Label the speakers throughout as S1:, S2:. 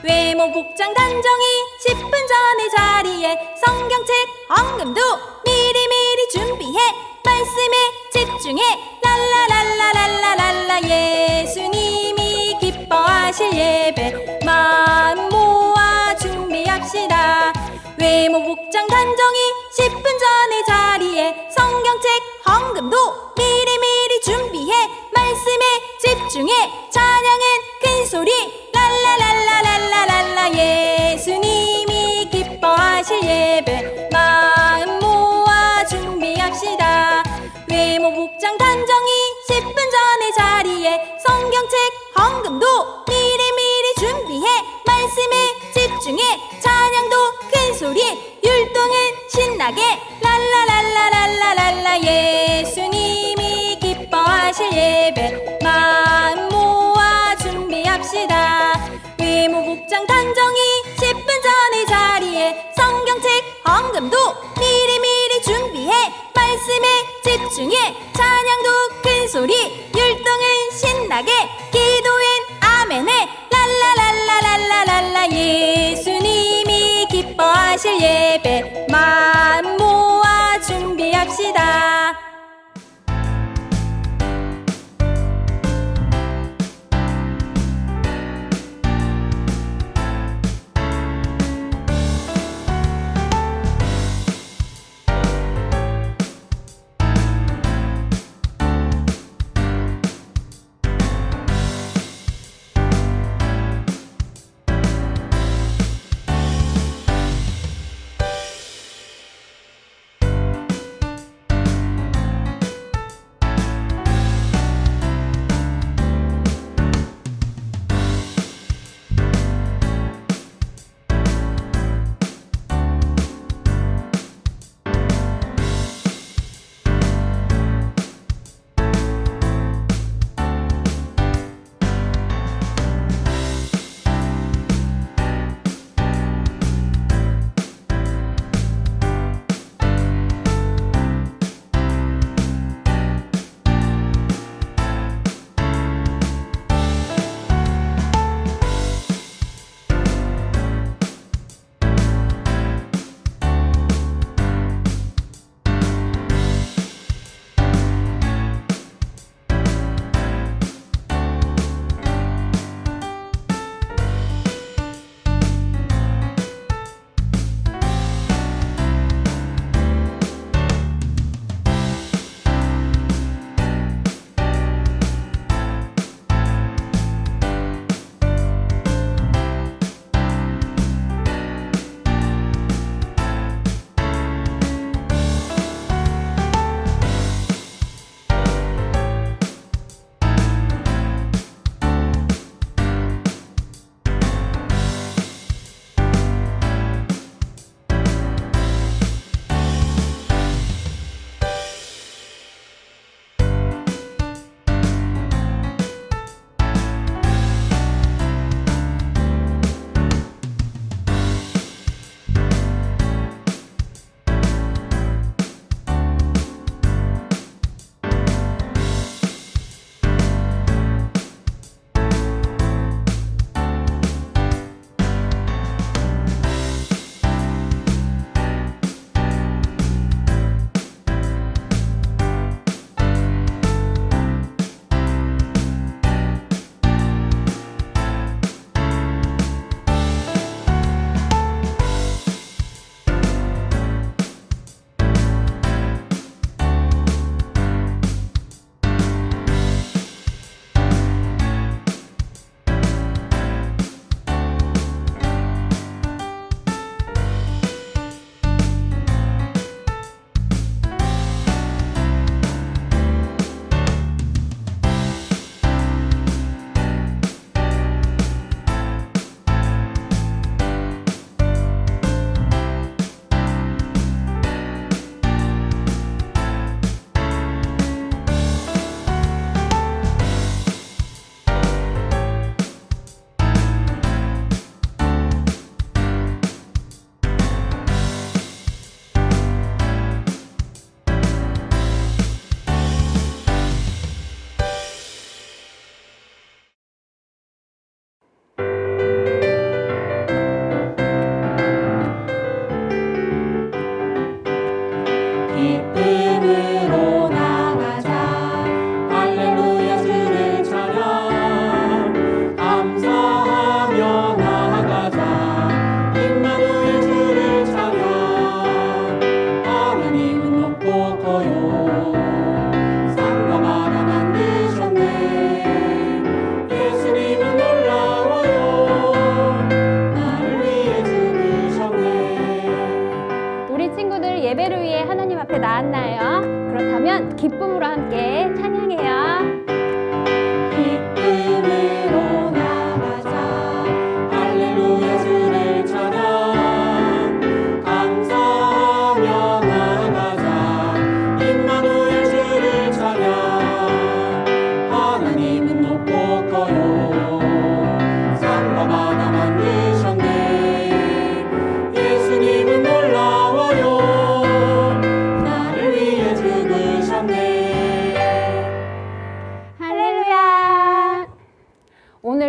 S1: 외모 복장 단정히 10분 전에 자리에 성경책 헌금도 미리미리 준비해 말씀에 집중해 랄라랄라랄라랄라 예수님이 기뻐하실 예배 마음 모아 준비합시다. 외모 복장 단정히 10분 전에 자리에 성경책 헌금도 미리미리 준비해 말씀에 집중해 찬양은 큰 소리 랄라랄라랄라랄라 예수님이 기뻐하실 예배 마음 모아 준비합시다. 외모 복장 단정히 10분 전에 자리에 성경책 헌금도 미리미리 준비해 말씀에 집중해 찬양도 큰 소리 율동은 신나게 랄라랄라랄라랄라 예수님이 기뻐하실 예배 마음 모아 준비합시다. 외모 복장 단정히 10분 전에 자리에 성경책 헌금도 미리미리 준비해 말씀에 집중해 찬양도 큰 소리 율동은 신나게 기도엔 아멘해 랄라랄라랄라랄라 예수님이 기뻐하실 예배 마음 모아 준비합시다.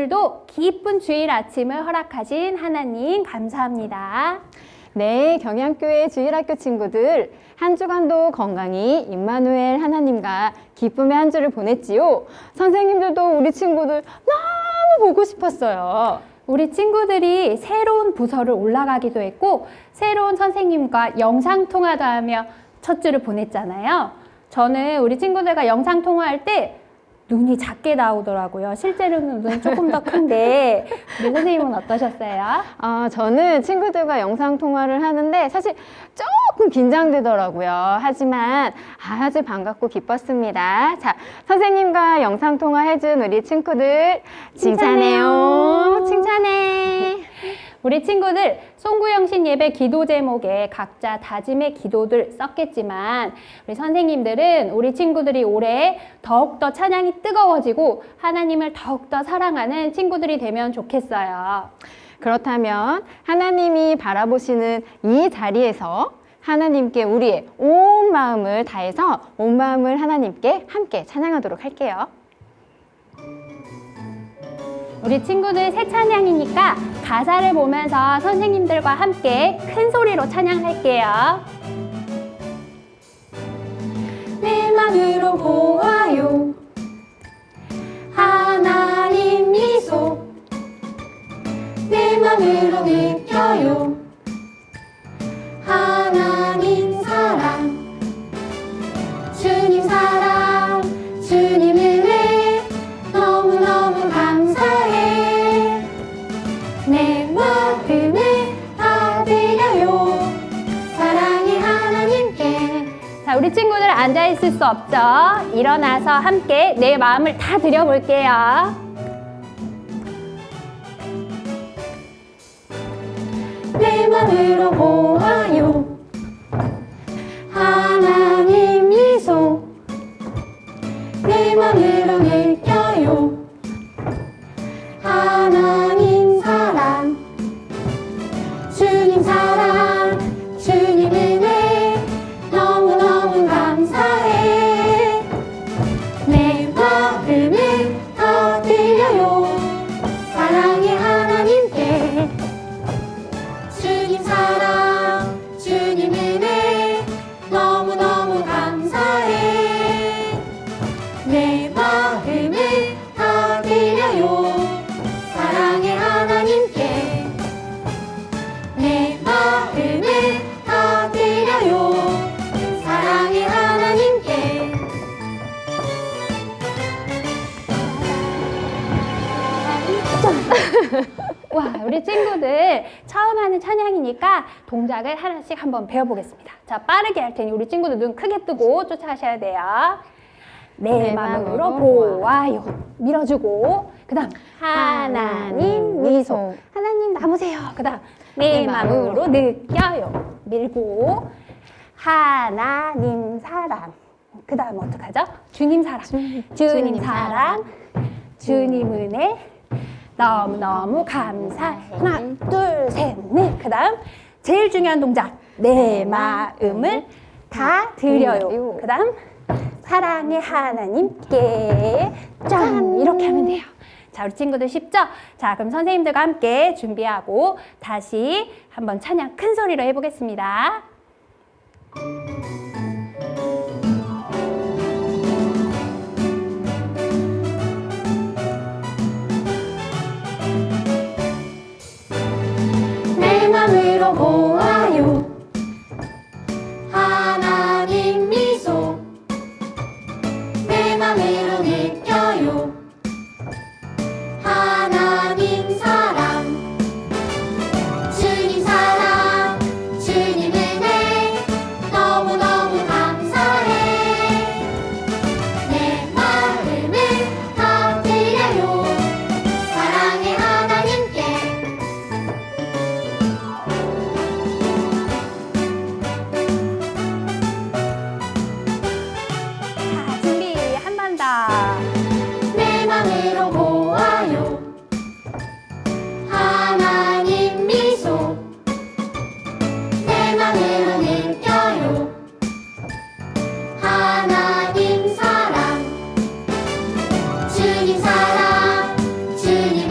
S2: 오늘도 기쁜 주일 아침을 허락하신 하나님 감사합니다.
S3: 네, 경양교회 주일학교 친구들, 한 주간도 건강히 임마누엘 하나님과 기쁨의 한 주를 보냈지요. 선생님들도 우리 친구들 너무 보고 싶었어요.
S2: 우리 친구들이 새로운 부서를 올라가기도 했고 새로운 선생님과 영상통화도 하며 첫 주를 보냈잖아요. 저는 우리 친구들과 영상통화할 때 눈이 작게 나오더라고요. 실제로는 눈이 조금 더 큰데 우리 선생님은 어떠셨어요?
S3: 저는 친구들과 영상통화를 하는데 사실 조금 긴장되더라고요. 하지만 아주 반갑고 기뻤습니다. 자, 선생님과 영상통화 해준 우리 친구들 칭찬해요. 칭찬해.
S2: 우리 친구들 송구영신 예배 기도 제목에 각자 다짐의 기도들 썼겠지만 우리 선생님들은 우리 친구들이 올해 더욱더 찬양이 뜨거워지고 하나님을 더욱더 사랑하는 친구들이 되면 좋겠어요.
S3: 그렇다면 하나님이 바라보시는 이 자리에서 하나님께 우리의 온 마음을 다해서 온 마음을 하나님께 함께 찬양하도록 할게요.
S2: 우리 친구들 새 찬양이니까 가사를 보면서 선생님들과 함께 큰 소리로 찬양할게요. 내 맘으로 보아요 하나님 미소 내 맘으로 느껴요 하나님 사랑 주님 사랑 주님 은혜 너무너무 감사해 내 마음을 다 드려요 사랑의 하나님께. 자, 우리 친구들 앉아있을 수 없죠? 일어나서 함께 내 마음을 다 드려볼게요. 내 맘으로 보아요 하나님 미소 내 맘으로 느껴요 하나님 사랑 주님 사랑 주님 은혜 너무너무 감사해 내 마음을 다 드려요 사랑의 하나님께 주님 사랑 주님 은혜 너무너무 감사해 내 마음을 다 드려요 사랑의 하나님께 내 마음을 다 드려요 사랑의 하나님께. 와, 우리 친구들 처음 하는 찬양이니까 동작을 하나씩 한번 배워보겠습니다. 자, 빠르게 할 테니 우리 친구들 눈 크게 뜨고 쫓아가셔야 돼요. 내 마음으로 보아요. 밀어주고 그 다음 하나님 미소 하나님 남으세요. 그 다음 내 마음으로 느껴요. 밀고 하나님 사랑 그 다음 어떡하죠? 주님 사랑 주님 사랑 주님 은혜 너무너무 감사해. 하나 둘 셋 넷 그 다음 제일 중요한 동작 내 마음을 다 드려요. 그 다음 사랑의 하나님께 짠 이렇게 하면 돼요. 자, 우리 친구들 쉽죠? 자, 그럼 선생님들과 함께 준비하고 다시 한번 찬양 큰 소리로 해보겠습니다. 내 맘으로 보아요 하나님 미소 내 맘으로 느껴요 하나님 사랑 주님 사랑 주님 은혜 너무너무 감사해 내 마음을 다 드려요 사랑의 하나님께. 자, 준비 한 번 더. 내 맘으로 보아요 하나님 미소 내 맘으로 느껴요 하나님 사랑 주님 사랑 주님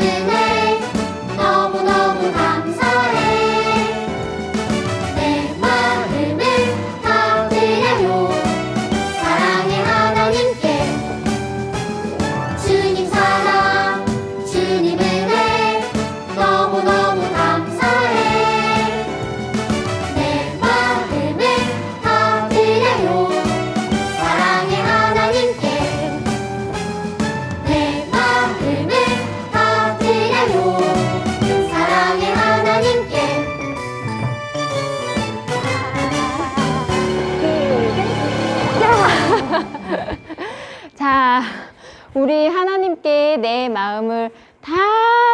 S3: 하나님께 내 마음을 다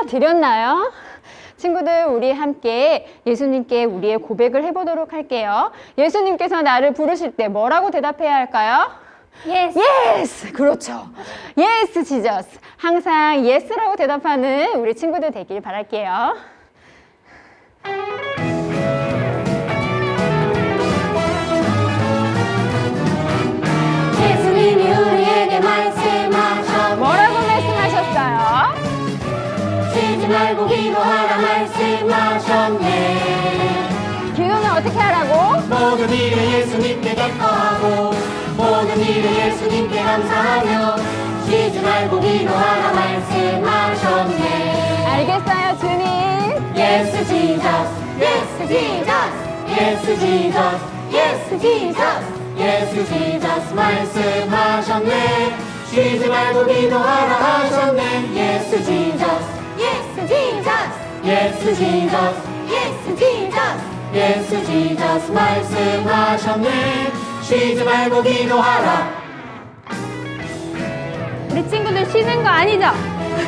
S3: 드렸나요? 친구들, 우리 함께 예수님께 우리의 고백을 해보도록 할게요. 예수님께서 나를 부르실 때 뭐라고 대답해야 할까요?
S2: 예스.
S3: Yes! 그렇죠. Yes, Jesus. 항상 Yes라고 대답하는 우리 친구들 되길 바랄게요.
S1: 예수님이 우리에게 말씀하셨네.
S3: 뭐라고 말씀하셨어요?
S1: 쉬지 말고 기도하라 말씀하셨네.
S3: 기도는 어떻게 하라고?
S1: 모든 일을 예수님께 기뻐하고 모든 일을 예수님께 감사하며 쉬지 말고 기도하라 말씀하셨네.
S3: 알겠어요, 주님.
S1: Yes, Jesus. Yes, Jesus. Yes, Jesus. Yes, Jesus. Yes, Jesus. 말씀하셨네. 쉬지 말고 기도하라 하셨네. Yes, Jesus. Yes, Jesus. Yes, Jesus. Yes, Jesus. Yes, Jesus. 말씀하셨네. 쉬지 말고 기도하라.
S2: 우리 친구들 쉬는 거 아니죠?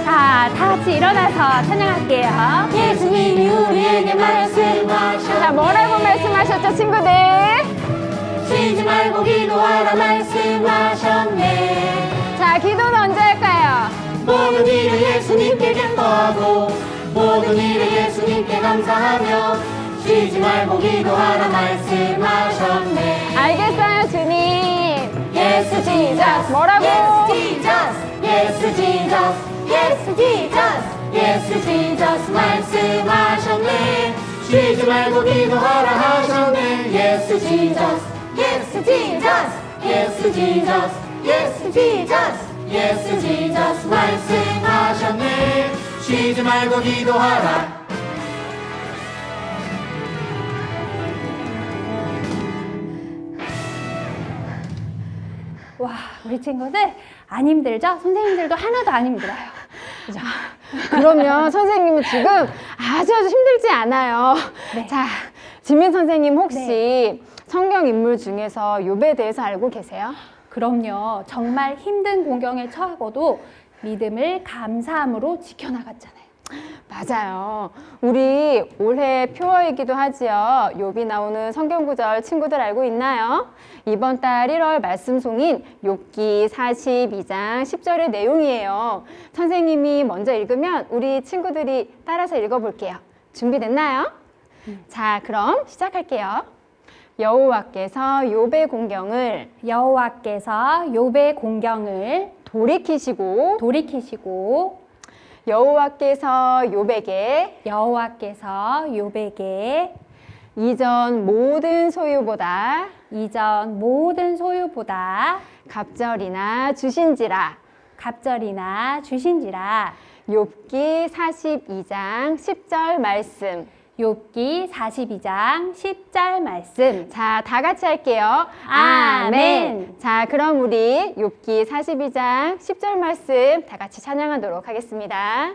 S2: 자, 다 같이 일어나서 찬양할게요.
S1: 예수님이 우리에게 말씀하셨네.
S3: 자, 뭐라고 말씀하셨죠, 친구들?
S1: 쉬지 말고 기도하라 말씀하셨네.
S3: 자, 기도는 언제 할까요?
S1: 모든 일을 예수님께 기뻐하고 모든 일을 예수님께 감사하며 쉬지 말고 기도하라 말씀하셨네.
S3: 알겠어요, 주님.
S1: Yes, Jesus.
S3: 뭐라고?
S1: Yes, Jesus. Yes, Jesus. Yes, Jesus. Yes, Jesus. 말씀하셨네. 쉬지 말고 기도하라 하셨네. Yes, Jesus. Yes, Jesus. Yes, Jesus. Yes, Jesus. Yes, Jesus. 말씀하셨네. 쉬지 말고 기도하라.
S2: 와, 우리 친구들 안 힘들죠? 선생님들도 하나도 안 힘들어요. 그죠?
S3: 그러면 선생님은 지금 아주 힘들지 않아요.
S2: 네.
S3: 자, 지민 선생님 혹시 성경 인물 중에서 욥에 대해서 알고 계세요?
S2: 그럼요. 정말 힘든 공경에 처하고도 믿음을 감사함으로 지켜나갔잖아요.
S3: 맞아요. 우리 올해 표어이기도 하지요. 욥이 나오는 성경 구절 친구들 알고 있나요? 이번 달 1월 말씀송인 욥기 42장 10절의 내용이에요. 선생님이 먼저 읽으면 우리 친구들이 따라서 읽어볼게요. 준비됐나요? 자, 그럼 시작할게요. 여호와께서 욥의 공경을
S2: 여호와께서 욥의 공경을
S3: 돌이키시고 여호와께서 욥에게 이전 모든 소유보다 갑절이나 주신지라. 욥기 42장 10절 말씀.
S2: 욥기 42장 10절 말씀.
S3: 자, 다 같이 할게요.
S2: 아멘.
S3: 자, 그럼 우리 욥기 42장 10절 말씀 다 같이 찬양하도록 하겠습니다.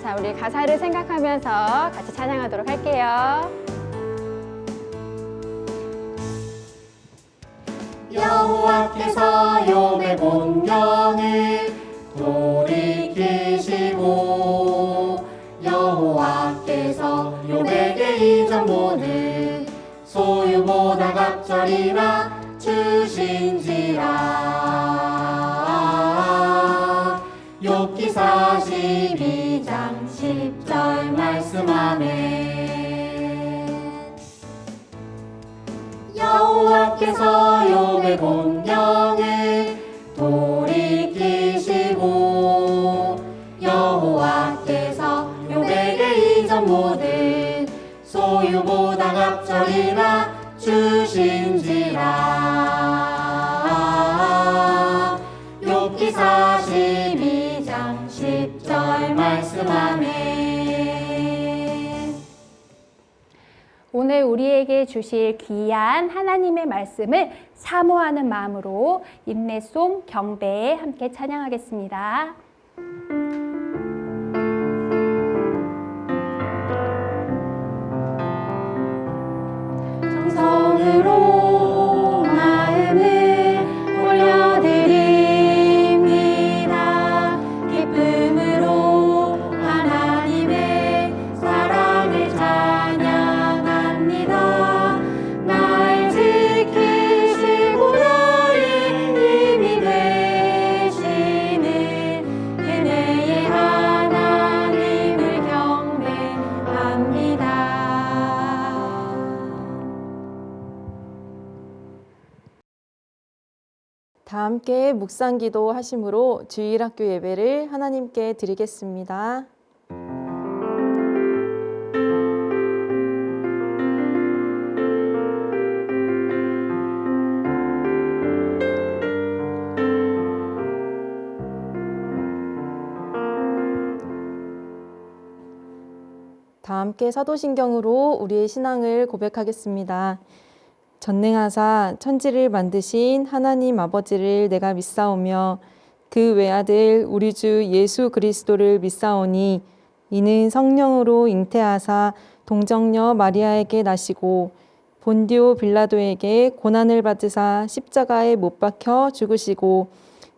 S3: 자, 우리 가사를 생각하면서 같이 찬양하도록 할게요.
S1: 여호와께서 욥의 공경을 돌이키시고 여호와께서 욥에게 이전 모든 소유보다 갑절이나 주신지라. 욥기 42장 10절 말씀하네. 여호와께서 욥의 공경을 돌이키시고 여호와께서 욥에게 이전 모든 소유보다 갑절이나 주신지라. 욥기 42장 10절 말씀하네.
S2: 오늘 우리에게 주실 귀한 하나님의 말씀을 사모하는 마음으로 인내송 경배에 함께 찬양하겠습니다.
S4: 다 함께 묵상기도 하심으로 주일학교 예배를 하나님께 드리겠습니다. 다 함께 사도신경으로 우리의 신앙을 고백하겠습니다. 전능하사 천지를 만드신 하나님 아버지를 내가 믿사오며 그 외아들 우리 주 예수 그리스도를 믿사오니 이는 성령으로 잉태하사 동정녀 마리아에게 나시고 본디오 빌라도에게 고난을 받으사 십자가에 못 박혀 죽으시고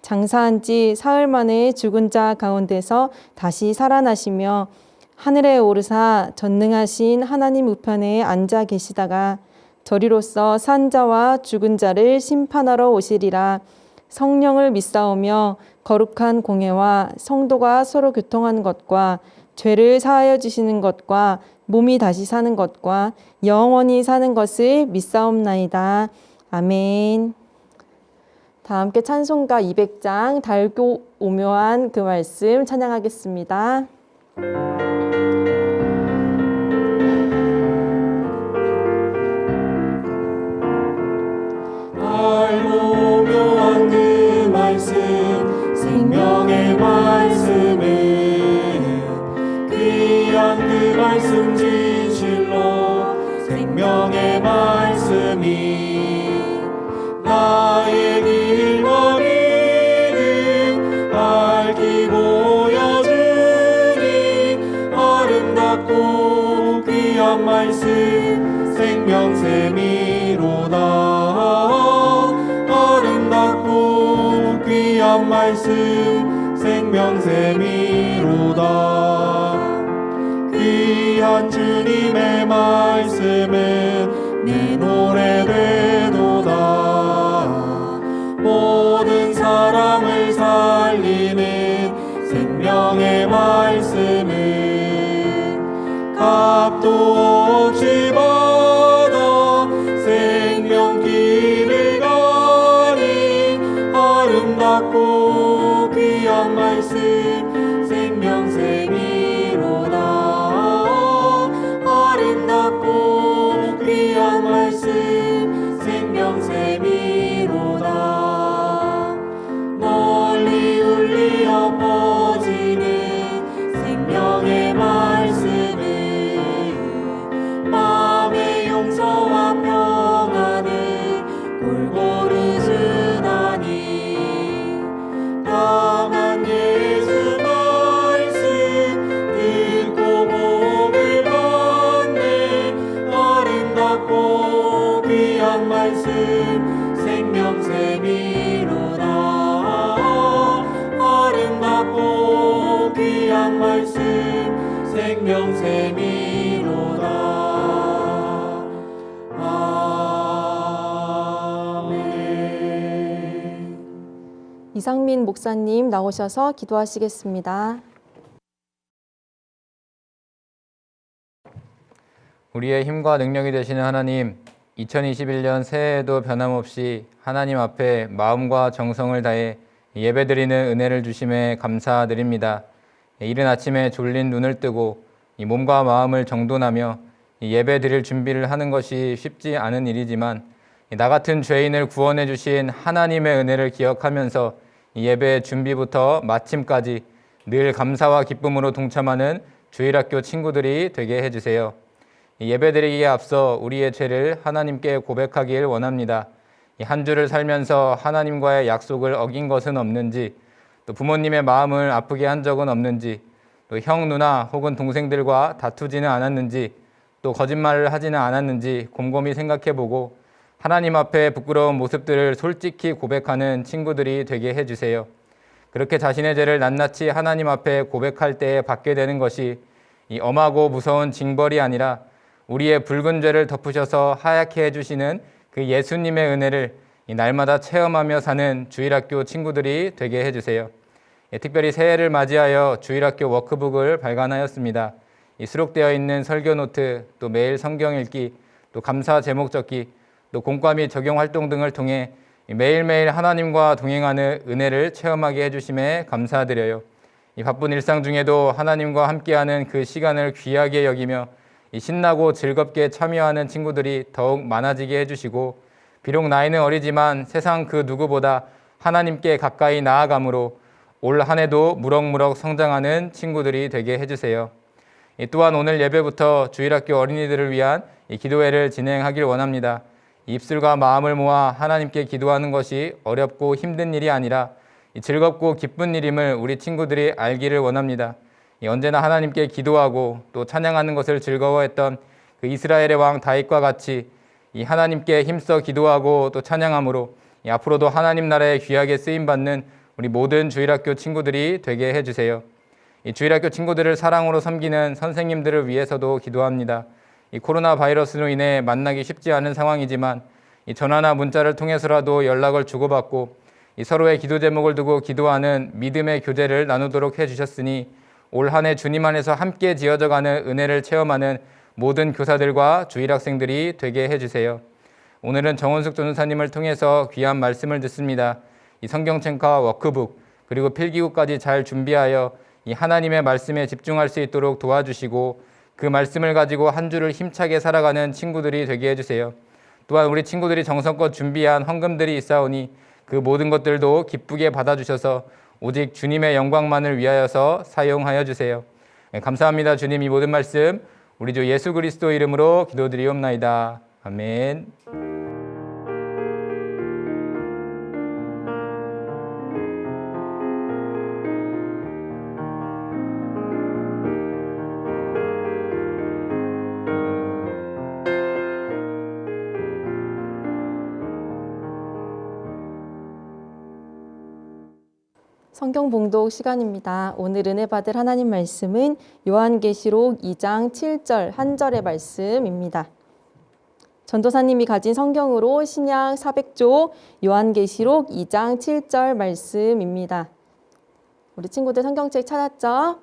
S4: 장사한 지 사흘 만에 죽은 자 가운데서 다시 살아나시며 하늘에 오르사 전능하신 하나님 우편에 앉아 계시다가 저리로서 산 자와 죽은 자를 심판하러 오시리라. 성령을 믿사오며 거룩한 공회와 성도가 서로 교통하는 것과 죄를 사하여 주시는 것과 몸이 다시 사는 것과 영원히 사는 것을 믿사옵나이다. 아멘. 다 함께 찬송가 200장 달고 오묘한 그 말씀 찬양하겠습니다.
S1: 달고 묘한 그 말씀 생명의 말씀은 귀한 그 말씀 진실로 생명의 말씀이 나의 길과 믿음 밝히 보여주니 아름답고 귀한 말씀 생명샘이로다. 아름답고 귀한 말씀 생명샘이로다. 귀한 주님의 말씀은 내 노래 되도다. 모든 사람을 살리는 생명의 말씀은 값도 없이 받아 생명길을 가니 아름답고 귀한 말씀 생명샘이로다. 아름답고 귀한 말씀 생명샘이로다. 널리 울리어 퍼지는 생명의 말씀은 마음의 용서와 평안을 골고루 주나니 강한 예수 말씀 듣고 복을 받네. 아름답고 귀한 말씀 생명샘이로다. 아름답고 귀한 말씀 생명샘이로다. 아멘.
S4: 이상민 목사님 나오셔서 기도하시겠습니다.
S5: 우리의 힘과 능력이 되시는 하나님, 2021년 새해에도 변함없이 하나님 앞에 마음과 정성을 다해 예배드리는 은혜를 주심에 감사드립니다. 이른 아침에 졸린 눈을 뜨고 이 몸과 마음을 정돈하며 예배드릴 준비를 하는 것이 쉽지 않은 일이지만 나 같은 죄인을 구원해 주신 하나님의 은혜를 기억하면서 예배 준비부터 마침까지 늘 감사와 기쁨으로 동참하는 주일학교 친구들이 되게 해주세요. 예배드리기에 앞서 우리의 죄를 하나님께 고백하길 원합니다. 한 주를 살면서 하나님과의 약속을 어긴 것은 없는지, 또 부모님의 마음을 아프게 한 적은 없는지, 또 형, 누나 혹은 동생들과 다투지는 않았는지, 또 거짓말을 하지는 않았는지 곰곰이 생각해보고 하나님 앞에 부끄러운 모습들을 솔직히 고백하는 친구들이 되게 해주세요. 그렇게 자신의 죄를 낱낱이 하나님 앞에 고백할 때에 받게 되는 것이 이 엄하고 무서운 징벌이 아니라 우리의 붉은 죄를 덮으셔서 하얗게 해주시는 그 예수님의 은혜를 날마다 체험하며 사는 주일학교 친구들이 되게 해주세요. 특별히 새해를 맞이하여 주일학교 워크북을 발간하였습니다. 수록되어 있는 설교 노트, 또 매일 성경 읽기, 또 감사 제목 적기, 또 공과 및 적용 활동 등을 통해 매일매일 하나님과 동행하는 은혜를 체험하게 해주심에 감사드려요. 이 바쁜 일상 중에도 하나님과 함께하는 그 시간을 귀하게 여기며 이 신나고 즐겁게 참여하는 친구들이 더욱 많아지게 해주시고, 비록 나이는 어리지만 세상 그 누구보다 하나님께 가까이 나아감으로 올 한 해도 무럭무럭 성장하는 친구들이 되게 해주세요. 또한 오늘 예배부터 주일학교 어린이들을 위한 기도회를 진행하길 원합니다. 입술과 마음을 모아 하나님께 기도하는 것이 어렵고 힘든 일이 아니라 즐겁고 기쁜 일임을 우리 친구들이 알기를 원합니다. 언제나 하나님께 기도하고 또 찬양하는 것을 즐거워했던 그 이스라엘의 왕 다윗과 같이 이 하나님께 힘써 기도하고 또 찬양함으로 앞으로도 하나님 나라에 귀하게 쓰임받는 우리 모든 주일학교 친구들이 되게 해주세요. 이 주일학교 친구들을 사랑으로 섬기는 선생님들을 위해서도 기도합니다. 이 코로나 바이러스로 인해 만나기 쉽지 않은 상황이지만 이 전화나 문자를 통해서라도 연락을 주고받고 이 서로의 기도 제목을 두고 기도하는 믿음의 교제를 나누도록 해주셨으니 올 한 해 주님 안에서 함께 지어져가는 은혜를 체험하는 모든 교사들과 주일학생들이 되게 해주세요. 오늘은 정원숙 전도사님을 통해서 귀한 말씀을 듣습니다. 이 성경책과 워크북 그리고 필기구까지 잘 준비하여 이 하나님의 말씀에 집중할 수 있도록 도와주시고, 그 말씀을 가지고 한 주를 힘차게 살아가는 친구들이 되게 해주세요. 또한 우리 친구들이 정성껏 준비한 헌금들이 있사오니 그 모든 것들도 기쁘게 받아주셔서 오직 주님의 영광만을 위하여서 사용하여 주세요. 감사합니다. 주님, 이 모든 말씀 우리 주 예수 그리스도 이름으로 기도드리옵나이다. 아멘.
S4: 성경 봉독 시간입니다. 오늘 은혜 받을 하나님 말씀은 요한계시록 2장 7절 한 절의 말씀입니다. 전도사님이 가진 성경으로 신약 400조 요한계시록 2장 7절 말씀입니다. 우리 친구들 성경책 찾았죠?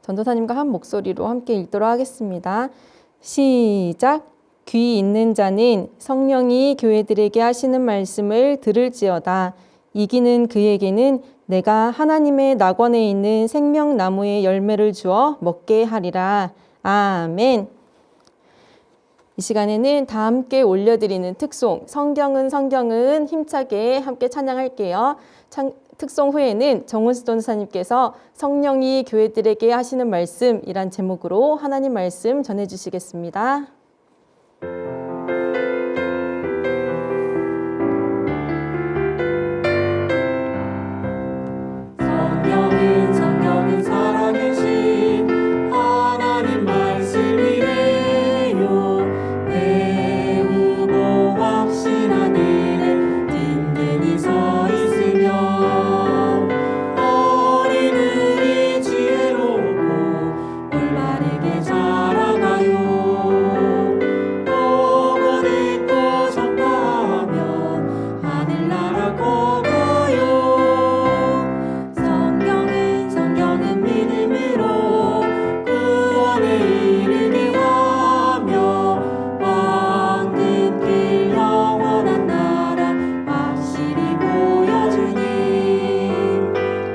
S4: 전도사님과 한 목소리로 함께 읽도록 하겠습니다. 시작! 귀 있는 자는 성령이 교회들에게 하시는 말씀을 들을지어다. 이기는 그에게는 내가 하나님의 낙원에 있는 생명나무의 열매를 주어 먹게 하리라. 아멘. 이 시간에는 다 함께 올려드리는 특송 성경은 힘차게 함께 찬양할게요. 특송 후에는 정은수 전도사님께서 성령이 교회들에게 하시는 말씀이란 제목으로 하나님 말씀 전해주시겠습니다.
S1: 성경은 살아계신 하나님 말씀이래요. 배우고 확신한 일에 든든히 서 있으면 어린우리 지혜롭고 올바르게 자라가요. 보고 듣고 전파하면 하늘나라 거가요. 성경은 믿음으로 구원에 이르게 하며 왕끝길 영원한 나라 확실히 보여주니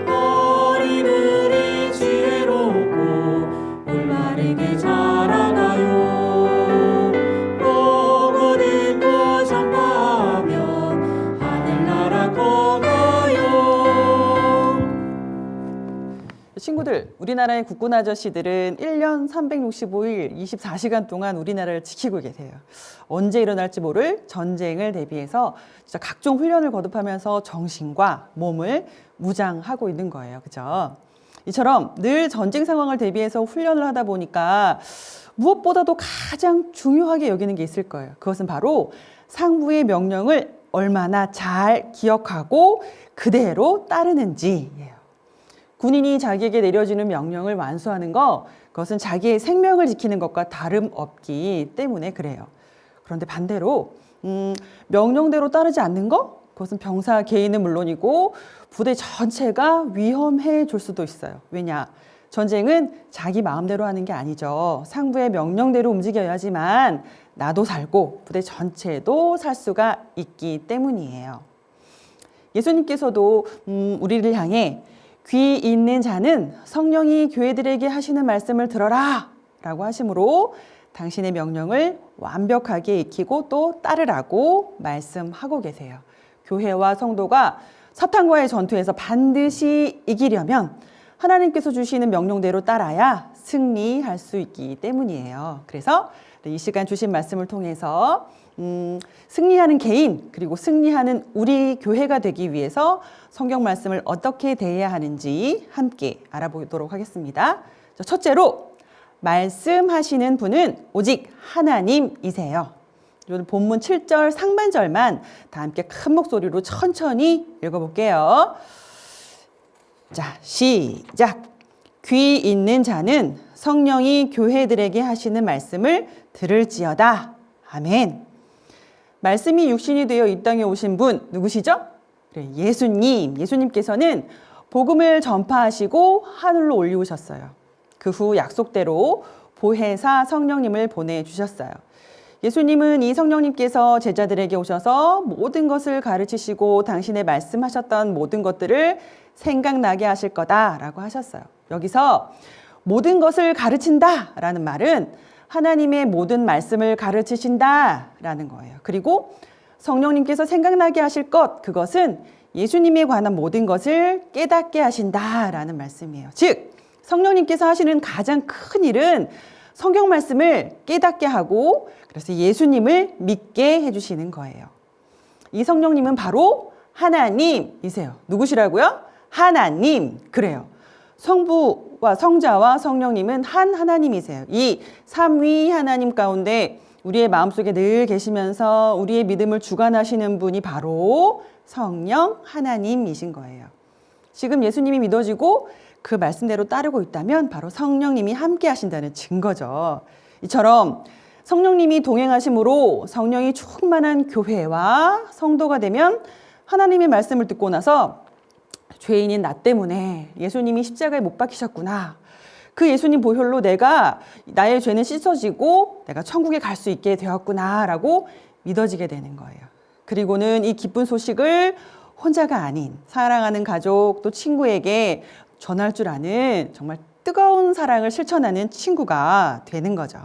S1: 어린 우리 지혜롭고 올바르게 자라가요. 보고 듣고 전파하며 하늘나라 거가요.
S6: 친구들, 우리나라의 국군 아저씨들은 1년 365일 24시간 동안 우리나라를 지키고 계세요. 언제 일어날지 모를 전쟁을 대비해서 진짜 각종 훈련을 거듭하면서 정신과 몸을 무장하고 있는 거예요. 그죠? 이처럼 늘 전쟁 상황을 대비해서 훈련을 하다 보니까 무엇보다도 가장 중요하게 여기는 게 있을 거예요. 그것은 바로 상부의 명령을 얼마나 잘 기억하고 그대로 따르는지예요. 군인이 자기에게 내려지는 명령을 완수하는 것, 그것은 자기의 생명을 지키는 것과 다름없기 때문에 그래요. 그런데 반대로 명령대로 따르지 않는 것, 그것은 병사 개인은 물론이고 부대 전체가 위험해질 수도 있어요. 왜냐? 전쟁은 자기 마음대로 하는 게 아니죠. 상부의 명령대로 움직여야지만 나도 살고 부대 전체도 살 수가 있기 때문이에요. 예수님께서도 우리를 향해 귀 있는 자는 성령이 교회들에게 하시는 말씀을 들어라 라고 하심으로 당신의 명령을 완벽하게 익히고 또 따르라고 말씀하고 계세요. 교회와 성도가 사탄과의 전투에서 반드시 이기려면 하나님께서 주시는 명령대로 따라야 승리할 수 있기 때문이에요. 그래서 이 시간 주신 말씀을 통해서 승리하는 개인 그리고 승리하는 우리 교회가 되기 위해서 성경 말씀을 어떻게 대해야 하는지 함께 알아보도록 하겠습니다. 첫째로 말씀하시는 분은 오직 하나님이세요. 오늘 본문 7절 상반절만 다 함께 큰 목소리로 천천히 읽어볼게요. 자, 시작. 귀 있는 자는 성령이 교회들에게 하시는 말씀을 들을지어다. 아멘. 말씀이 육신이 되어 이 땅에 오신 분 누구시죠? 네, 예수님. 예수님께서는 복음을 전파하시고 하늘로 올리우셨어요. 그 후 약속대로 보혜사 성령님을 보내주셨어요. 예수님은 이 성령님께서 제자들에게 오셔서 모든 것을 가르치시고 당신의 말씀하셨던 모든 것들을 생각나게 하실 거다라고 하셨어요. 여기서 모든 것을 가르친다라는 말은 하나님의 모든 말씀을 가르치신다라는 거예요. 그리고 성령님께서 생각나게 하실 것, 그것은 예수님에 관한 모든 것을 깨닫게 하신다라는 말씀이에요. 즉, 성령님께서 하시는 가장 큰 일은 성경 말씀을 깨닫게 하고 그래서 예수님을 믿게 해주시는 거예요. 이 성령님은 바로 하나님이세요. 누구시라고요? 하나님. 그래요. 성부와 성자와 성령님은 한 하나님이세요. 이 삼위 하나님 가운데 우리의 마음속에 늘 계시면서 우리의 믿음을 주관하시는 분이 바로 성령 하나님이신 거예요. 지금 예수님이 믿어지고 그 말씀대로 따르고 있다면 바로 성령님이 함께 하신다는 증거죠. 이처럼 성령님이 동행하심으로 성령이 충만한 교회와 성도가 되면 하나님의 말씀을 듣고 나서 죄인인 나 때문에 예수님이 십자가에 못 박히셨구나. 그 예수님 보혈로 내가 나의 죄는 씻어지고 내가 천국에 갈 수 있게 되었구나라고 믿어지게 되는 거예요. 그리고는 이 기쁜 소식을 혼자가 아닌 사랑하는 가족 또 친구에게 전할 줄 아는 정말 뜨거운 사랑을 실천하는 친구가 되는 거죠.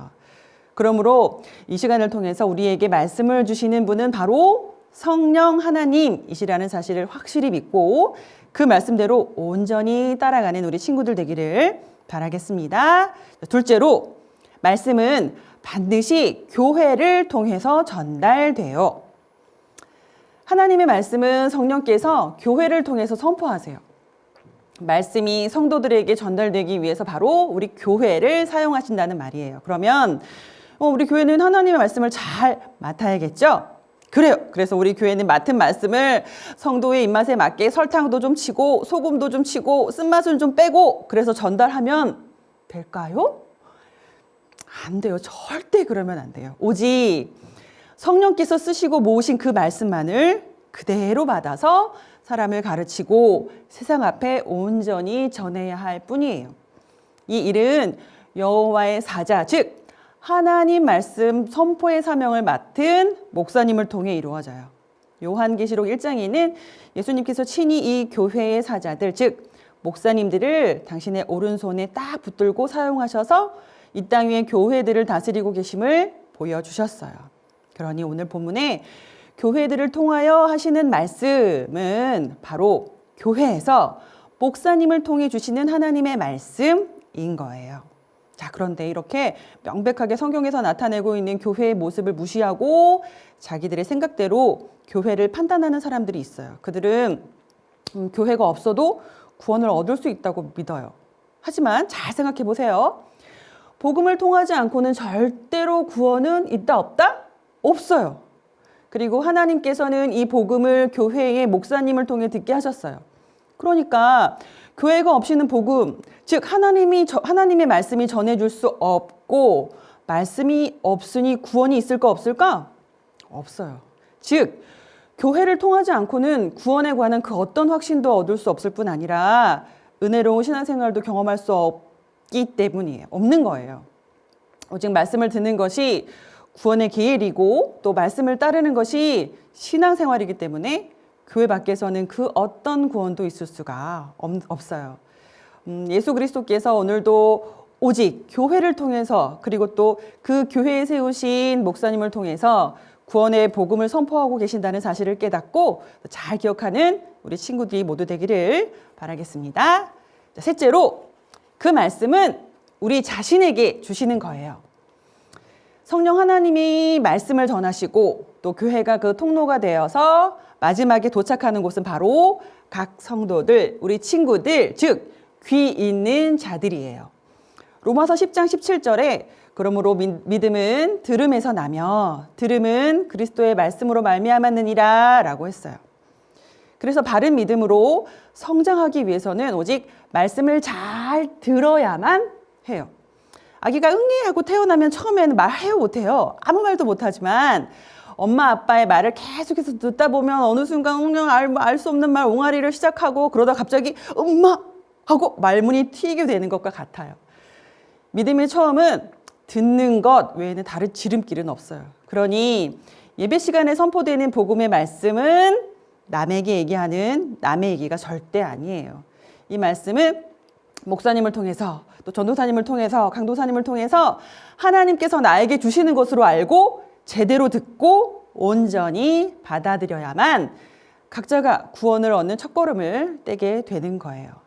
S6: 그러므로 이 시간을 통해서 우리에게 말씀을 주시는 분은 바로 성령 하나님이시라는 사실을 확실히 믿고 그 말씀대로 온전히 따라가는 우리 친구들 되기를 바라겠습니다. 둘째로 말씀은 반드시 교회를 통해서 전달돼요. 하나님의 말씀은 성령께서 교회를 통해서 선포하세요. 말씀이 성도들에게 전달되기 위해서 바로 우리 교회를 사용하신다는 말이에요. 그러면 우리 교회는 하나님의 말씀을 잘 맡아야겠죠? 그래요. 그래서 우리 교회는 맡은 말씀을 성도의 입맛에 맞게 설탕도 좀 치고 소금도 좀 치고 쓴맛을 좀 빼고 그래서 전달하면 될까요? 안 돼요. 절대 그러면 안 돼요. 오직 성령께서 쓰시고 모으신 그 말씀만을 그대로 받아서 사람을 가르치고 세상 앞에 온전히 전해야 할 뿐이에요. 이 일은 여호와의 사자, 즉 하나님 말씀 선포의 사명을 맡은 목사님을 통해 이루어져요. 요한계시록 1장에는 예수님께서 친히 이 교회의 사자들, 즉 목사님들을 당신의 오른손에 딱 붙들고 사용하셔서 이 땅 위의 교회들을 다스리고 계심을 보여주셨어요. 그러니 오늘 본문에 교회들을 통하여 하시는 말씀은 바로 교회에서 목사님을 통해 주시는 하나님의 말씀인 거예요. 자, 그런데 이렇게 명백하게 성경에서 나타내고 있는 교회의 모습을 무시하고 자기들의 생각대로 교회를 판단하는 사람들이 있어요. 그들은 교회가 없어도 구원을 얻을 수 있다고 믿어요. 하지만 잘 생각해 보세요. 복음을 통하지 않고는 절대로 구원은 있다 없다? 없어요. 그리고 하나님께서는 이 복음을 교회의 목사님을 통해 듣게 하셨어요. 그러니까 교회가 없이는 복음, 즉 하나님의 말씀이 전해줄 수 없고 말씀이 없으니 구원이 있을까 없을까? 없어요. 즉 교회를 통하지 않고는 구원에 관한 그 어떤 확신도 얻을 수 없을 뿐 아니라 은혜로운 신앙생활도 경험할 수 없기 때문이에요. 없는 거예요. 오직 말씀을 듣는 것이 구원의 기일이고 또 말씀을 따르는 것이 신앙생활이기 때문에 교회 밖에서는 그 어떤 구원도 있을 수가 없어요. 예수 그리스도께서 오늘도 오직 교회를 통해서 그리고 또 그 교회에 세우신 목사님을 통해서 구원의 복음을 선포하고 계신다는 사실을 깨닫고 잘 기억하는 우리 친구들이 모두 되기를 바라겠습니다. 자, 셋째로 그 말씀은 우리 자신에게 주시는 거예요. 성령 하나님이 말씀을 전하시고 또 교회가 그 통로가 되어서 마지막에 도착하는 곳은 바로 각 성도들, 우리 친구들, 즉 귀 있는 자들이에요. 로마서 10장 17절에 그러므로 믿음은 들음에서 나며 들음은 그리스도의 말씀으로 말미암았느니라 라고 했어요. 그래서 바른 믿음으로 성장하기 위해서는 오직 말씀을 잘 들어야만 해요. 아기가 응애하고 태어나면 처음에는 말해요 못해요. 아무 말도 못하지만 엄마 아빠의 말을 계속해서 듣다 보면 어느 순간 알 수 없는 말 옹알이를 시작하고 그러다 갑자기 엄마 하고 말문이 튀게 되는 것과 같아요. 믿음의 처음은 듣는 것 외에는 다른 지름길은 없어요. 그러니 예배 시간에 선포되는 복음의 말씀은 남에게 얘기하는 남의 얘기가 절대 아니에요. 이 말씀은 목사님을 통해서 또 전도사님을 통해서 강도사님을 통해서 하나님께서 나에게 주시는 것으로 알고 제대로 듣고 온전히 받아들여야만 각자가 구원을 얻는 첫걸음을 떼게 되는 거예요.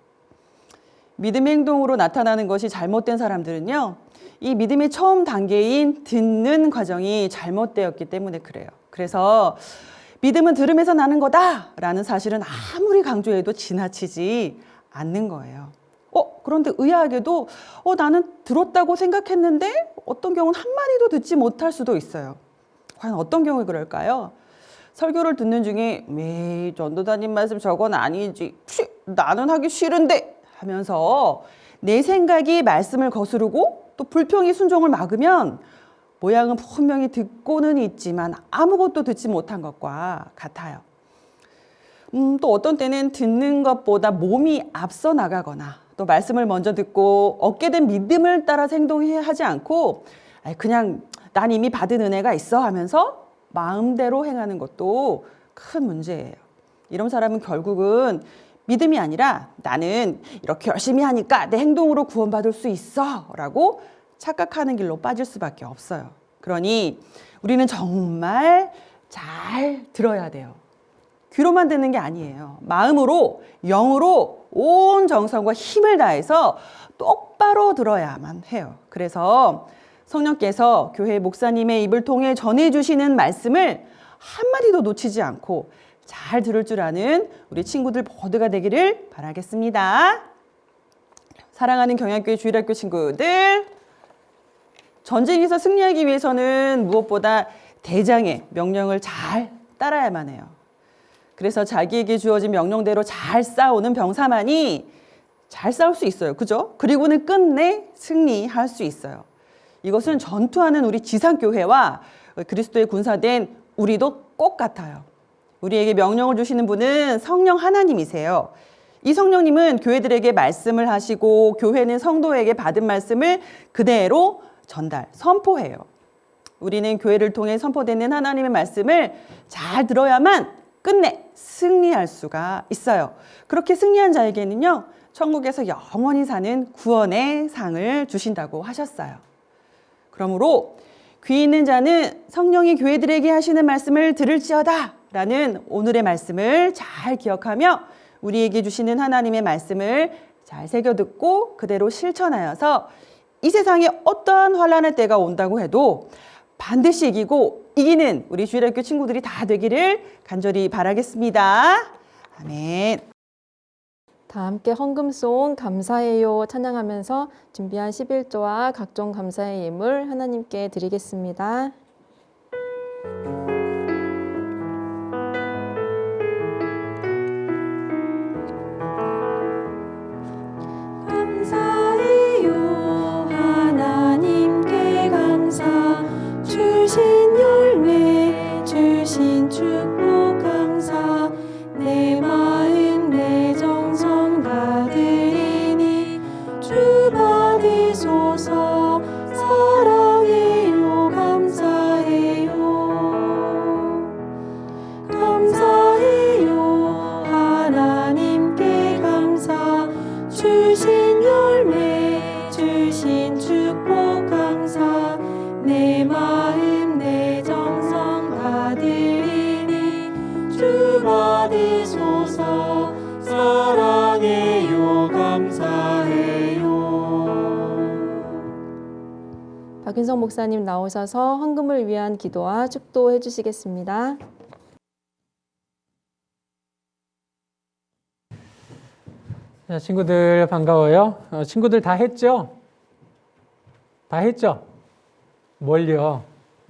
S6: 믿음의 행동으로 나타나는 것이 잘못된 사람들은요, 이 믿음의 처음 단계인 듣는 과정이 잘못되었기 때문에 그래요. 그래서 믿음은 들음에서 나는 거다라는 사실은 아무리 강조해도 지나치지 않는 거예요. 그런데 의아하게도 나는 들었다고 생각했는데 어떤 경우는 한마디도 듣지 못할 수도 있어요. 과연 어떤 경우에 그럴까요? 설교를 듣는 중에 왜 전도사님 말씀 저건 아니지, 나는 하기 싫은데 하면서 내 생각이 말씀을 거스르고 또 불평이 순종을 막으면 모양은 분명히 듣고는 있지만 아무것도 듣지 못한 것과 같아요. 또 어떤 때는 듣는 것보다 몸이 앞서 나가거나 또 말씀을 먼저 듣고 얻게 된 믿음을 따라 행동하지 않고 그냥 난 이미 받은 은혜가 있어 하면서 마음대로 행하는 것도 큰 문제예요. 이런 사람은 결국은 믿음이 아니라 나는 이렇게 열심히 하니까 내 행동으로 구원받을 수 있어 라고 착각하는 길로 빠질 수밖에 없어요. 그러니 우리는 정말 잘 들어야 돼요. 귀로만 듣는 게 아니에요. 마음으로, 영으로 온 정성과 힘을 다해서 똑바로 들어야만 해요. 그래서 성령께서 교회 목사님의 입을 통해 전해주시는 말씀을 한마디도 놓치지 않고 잘 들을 줄 아는 우리 친구들 모두가 되기를 바라겠습니다. 사랑하는 경양교회 주일학교 친구들, 전쟁에서 승리하기 위해서는 무엇보다 대장의 명령을 잘 따라야만 해요. 그래서 자기에게 주어진 명령대로 잘 싸우는 병사만이 잘 싸울 수 있어요. 그죠? 그리고는 끝내 승리할 수 있어요. 이것은 전투하는 우리 지상교회와 그리스도의 군사된 우리도 꼭 같아요. 우리에게 명령을 주시는 분은 성령 하나님이세요. 이 성령님은 교회들에게 말씀을 하시고 교회는 성도에게 받은 말씀을 그대로 전달, 선포해요. 우리는 교회를 통해 선포되는 하나님의 말씀을 잘 들어야만 끝내 승리할 수가 있어요. 그렇게 승리한 자에게는요, 천국에서 영원히 사는 구원의 상을 주신다고 하셨어요. 그러므로 귀 있는 자는 성령이 교회들에게 하시는 말씀을 들을지어다 라는 오늘의 말씀을 잘 기억하며 우리에게 주시는 하나님의 말씀을 잘 새겨듣고 그대로 실천하여서 이 세상에 어떠한 환난의 때가 온다고 해도 반드시 이기고 이기는 우리 주일학교 친구들이 다 되기를 간절히 바라겠습니다. 아멘.
S4: 다 함께 헌금송 감사해요 찬양하면서 준비한 11조와 각종 감사의 예물 하나님께 드리겠습니다.
S1: 감사해요 하나님께 감사 주신 열매 주신 축복 감사 내 마음 내 정성 다 드리니 주 받은
S4: 받으소서. 사랑해요 감사해요. 감사해요 하나님께 감사. 주신 열매 주신 축복 감사. 내 마음 내 정성 다 드리니 주 받으소서.
S1: 사랑해요 감사해요.
S4: 박윤성 목사님 나오셔서 헌금을 위한 기도와 축도해 주시겠습니다.
S7: 자, 친구들 반가워요. 친구들 다 했죠? 다 했죠? 뭘요?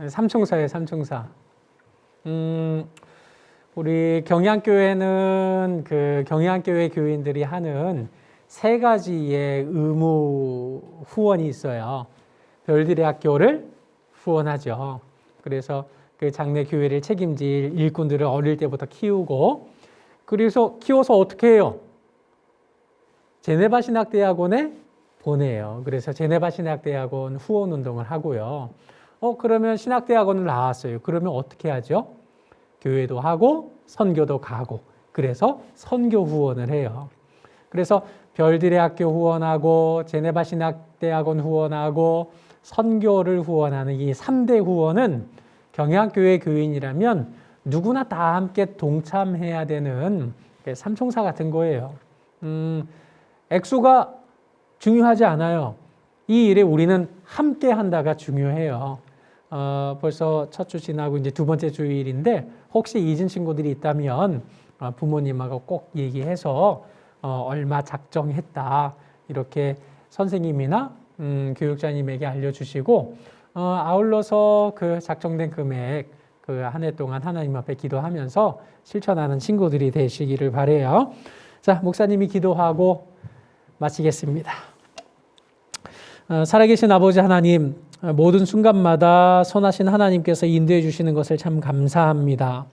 S7: 삼총사예요, 삼총사. 우리 경양교회는 그 경양교회 교인들이 하는 3가지의 의무 후원이 있어요. 별들의 학교를 후원하죠. 그래서 그 장래 교회를 책임질 일꾼들을 어릴 때부터 키우고, 그래서 키워서 어떻게 해요? 제네바 신학대학원에 보내요. 그래서 제네바 신학대학원 후원 운동을 하고요. 그러면 신학대학원을 나왔어요. 그러면 어떻게 하죠? 교회도 하고 선교도 가고, 그래서 선교 후원을 해요. 그래서 별들의 학교 후원하고 제네바 신학대학원 후원하고 선교를 후원하는 이 3대 후원은 경양교회 교인이라면 누구나 다 함께 동참해야 되는 삼총사 같은 거예요. 액수가 중요하지 않아요. 이 일에 우리는 함께 한다가 중요해요. 벌써 첫 주 지나고 이제 2번째 주일인데, 혹시 잊은 친구들이 있다면 부모님하고 꼭 얘기해서 얼마 작정했다 이렇게 선생님이나 교육자님에게 알려주시고, 아울러서 그 작정된 금액 그 한 해 동안 하나님 앞에 기도하면서 실천하는 친구들이 되시기를 바라요. 자, 목사님이 기도하고 마치겠습니다. 살아계신 아버지 하나님, 모든 순간마다 선하신 하나님께서 인도해 주시는 것을 참 감사합니다.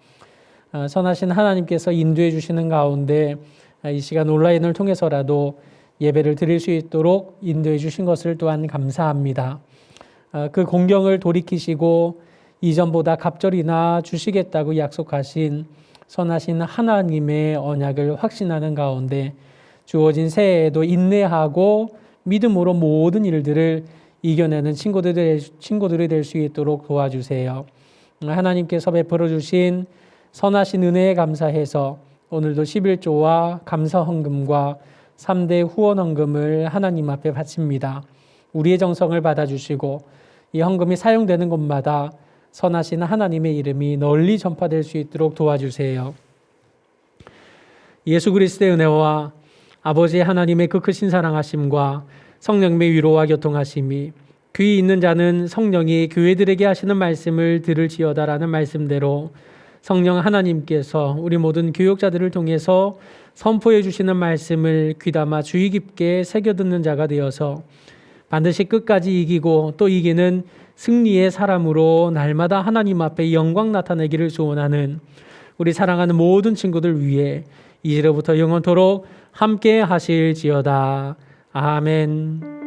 S7: 선하신 하나님께서 인도해 주시는 가운데 이 시간 온라인을 통해서라도 예배를 드릴 수 있도록 인도해 주신 것을 또한 감사합니다. 그 공경을 돌이키시고 이전보다 갑절이나 주시겠다고 약속하신 선하신 하나님의 언약을 확신하는 가운데 주어진 새해에도 인내하고 믿음으로 모든 일들을 이겨내는 친구들이 될 수 있도록 도와주세요. 하나님께서 베풀어 주신 선하신 은혜에 감사해서 오늘도 11조와 감사 헌금과 3대 후원 헌금을 하나님 앞에 바칩니다. 우리의 정성을 받아주시고 이 헌금이 사용되는 곳마다 선하신 하나님의 이름이 널리 전파될 수 있도록 도와주세요. 예수 그리스도의 은혜와 아버지 하나님의 그 크신 사랑하심과 성령의 위로와 교통하심이, 귀 있는 자는 성령이 교회들에게 하시는 말씀을 들을지어다라는 말씀대로 성령 하나님께서 우리 모든 교육자들을 통해서 선포해 주시는 말씀을 귀담아 주의 깊게 새겨듣는 자가 되어서 반드시 끝까지 이기고 또 이기는 승리의 사람으로 날마다 하나님 앞에 영광 나타내기를 소원하는 우리 사랑하는 모든 친구들 위해 이제로부터 영원토록 함께 하실지어다. 아멘.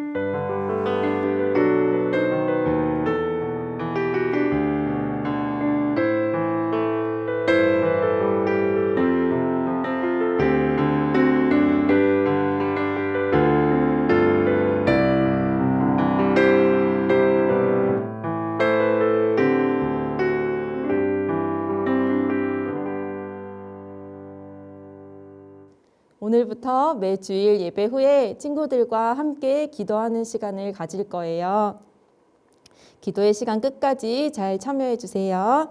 S4: 오늘부터 매주일 예배 후에 친구들과 함께 기도하는 시간을 가질 거예요. 기도의 시간 끝까지 잘 참여해 주세요.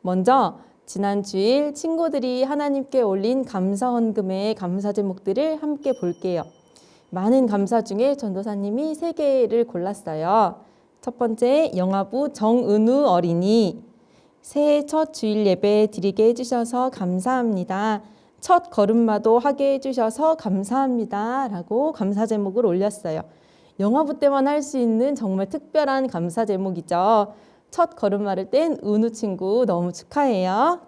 S4: 먼저 지난 주일 친구들이 하나님께 올린 감사 헌금의 감사 제목들을 함께 볼게요. 많은 감사 중에 전도사님이 3개를 골랐어요. 첫 번째, 영아부 정은우 어린이. 새해 첫 주일 예배 드리게 해주셔서 감사합니다. 첫 걸음마도 하게 해주셔서 감사합니다. 라고 감사 제목을 올렸어요. 영아부 때만 할 수 있는 정말 특별한 감사 제목이죠. 첫 걸음마를 뗀 은우 친구 너무 축하해요.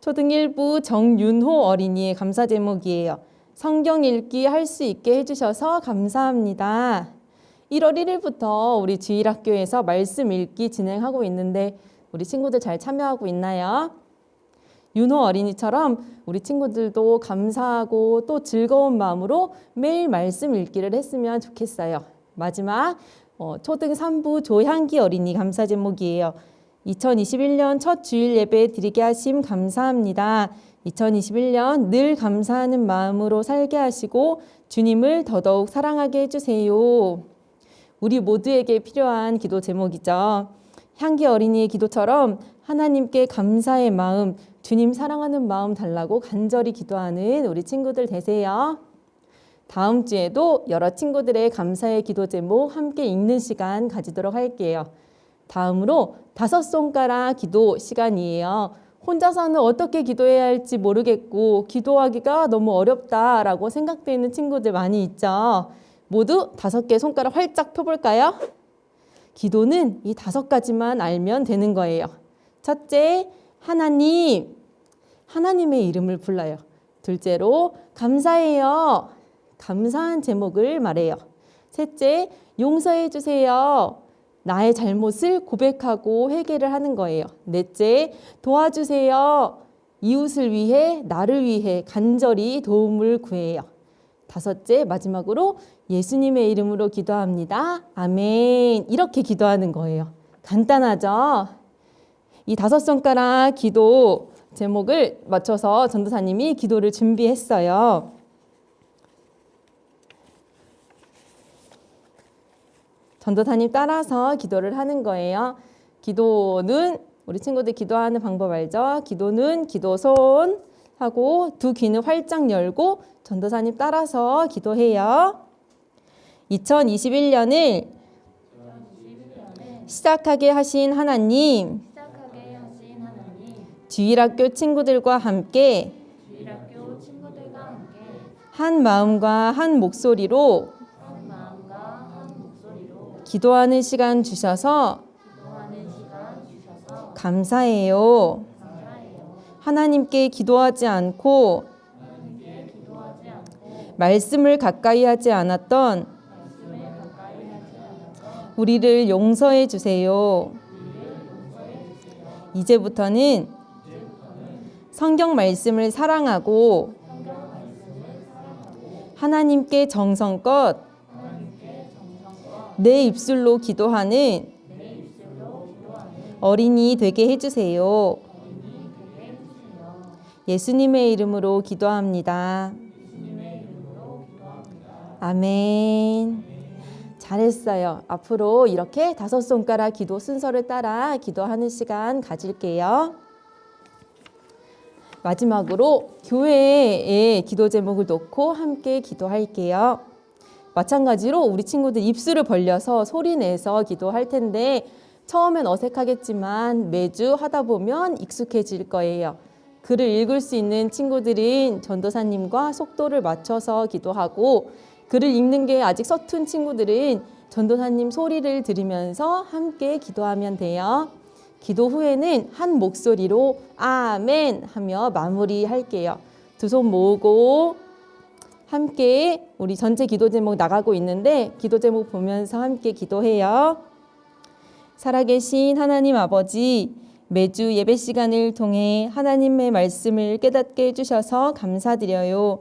S4: 초등 1부 정윤호 어린이의 감사 제목이에요. 성경 읽기 할 수 있게 해주셔서 감사합니다. 1월 1일부터 우리 주일학교에서 말씀 읽기 진행하고 있는데 우리 친구들 잘 참여하고 있나요? 윤호 어린이처럼 우리 친구들도 감사하고 또 즐거운 마음으로 매일 말씀 읽기를 했으면 좋겠어요. 마지막 초등 3부 조향기 어린이 감사 제목이에요. 2021년 첫 주일 예배 드리게 하심 감사합니다. 2021년 늘 감사하는 마음으로 살게 하시고 주님을 더더욱 사랑하게 해주세요. 우리 모두에게 필요한 기도 제목이죠. 향기 어린이의 기도처럼 하나님께 감사의 마음, 주님 사랑하는 마음 달라고 간절히 기도하는 우리 친구들 되세요. 다음 주에도 여러 친구들의 감사의 기도 제목 함께 읽는 시간 가지도록 할게요. 다음으로 5손가락 기도 시간이에요. 혼자서는 어떻게 기도해야 할지 모르겠고 기도하기가 너무 어렵다라고 생각되는 친구들 많이 있죠. 모두 5개 손가락 활짝 펴볼까요? 기도는 이 5가지만 알면 되는 거예요. 첫째, 하나님. 하나님의 이름을 불러요. 둘째로 감사해요. 감사한 제목을 말해요. 셋째, 용서해 주세요. 나의 잘못을 고백하고 회개를 하는 거예요. 넷째, 도와주세요. 이웃을 위해, 나를 위해 간절히 도움을 구해요. 5째, 마지막으로 예수님의 이름으로 기도합니다. 아멘. 이렇게 기도하는 거예요. 간단하죠? 이 5손가락 기도 제목을 맞춰서 전도사님이 기도를 준비했어요. 전도사님 따라서 기도를 하는 거예요. 기도는 우리 친구들 기도하는 방법 알죠? 기도는 기도손 하고 두 귀는 활짝 열고 전도사님 따라서 기도해요. 2021년을 시작하게 하신 하나님, 주일학교 친구들과 함께 한 마음과 한 목소리로 기도하는 시간 주셔서 감사해요. 하나님께 기도하지 않고 말씀을 가까이 하지 않았던 우리를 용서해 주세요. 이제부터는 성경 말씀을 사랑하고 하나님께 정성껏 내 입술로 기도하는 어린이 되게 해주세요. 예수님의 이름으로 기도합니다. 아멘. 잘했어요. 앞으로 이렇게 5손가락 기도 순서를 따라 기도하는 시간 가질게요. 마지막으로 교회의 기도 제목을 놓고 함께 기도할게요. 마찬가지로 우리 친구들 입술을 벌려서 소리 내서 기도할 텐데 처음엔 어색하겠지만 매주 하다 보면 익숙해질 거예요. 글을 읽을 수 있는 친구들은 전도사님과 속도를 맞춰서 기도하고 글을 읽는 게 아직 서툰 친구들은 전도사님 소리를 들으면서 함께 기도하면 돼요. 기도 후에는 한 목소리로 아멘 하며 마무리할게요. 두 손 모으고 함께 우리 전체 기도 제목 나가고 있는데 기도 제목 보면서 함께 기도해요. 살아계신 하나님 아버지, 매주 예배 시간을 통해 하나님의 말씀을 깨닫게 해주셔서 감사드려요.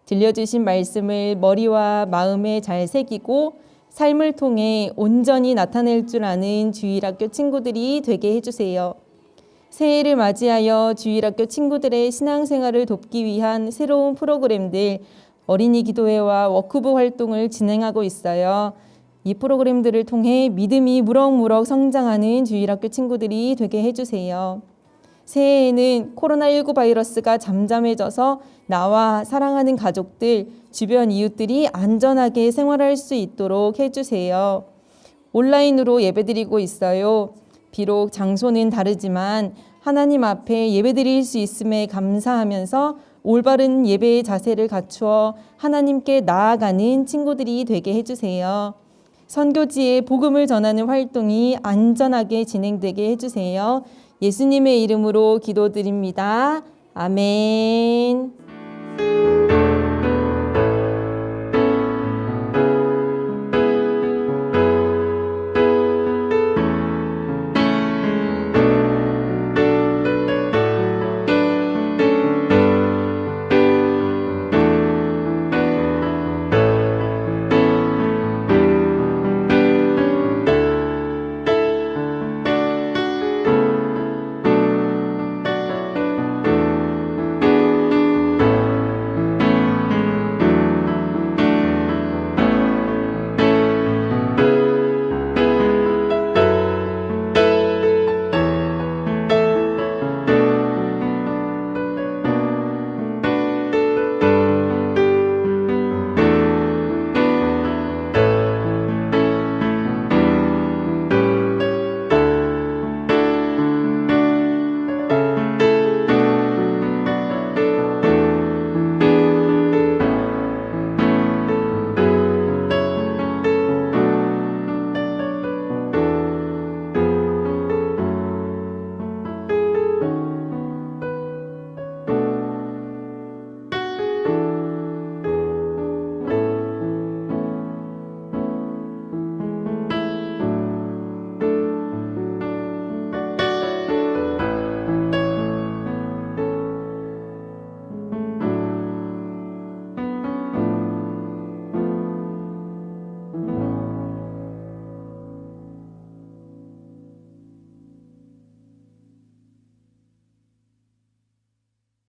S4: 들려주신 말씀을 머리와 마음에 잘 새기고 삶을 통해 온전히 나타낼 줄 아는 주일학교 친구들이 되게 해주세요. 새해를 맞이하여 주일학교 친구들의 신앙생활을 돕기 위한 새로운 프로그램들, 어린이 기도회와 워크북 활동을 진행하고 있어요. 이 프로그램들을 통해 믿음이 무럭무럭 성장하는 주일학교 친구들이 되게 해주세요. 새해에는 코로나19 바이러스가 잠잠해져서 나와 사랑하는 가족들, 주변 이웃들이 안전하게 생활할 수 있도록 해주세요. 온라인으로 예배드리고 있어요. 비록 장소는 다르지만 하나님 앞에 예배드릴 수 있음에 감사하면서 올바른 예배의 자세를 갖추어 하나님께 나아가는 친구들이 되게 해주세요. 선교지에 복음을 전하는 활동이 안전하게 진행되게 해주세요. 예수님의 이름으로 기도드립니다. 아멘.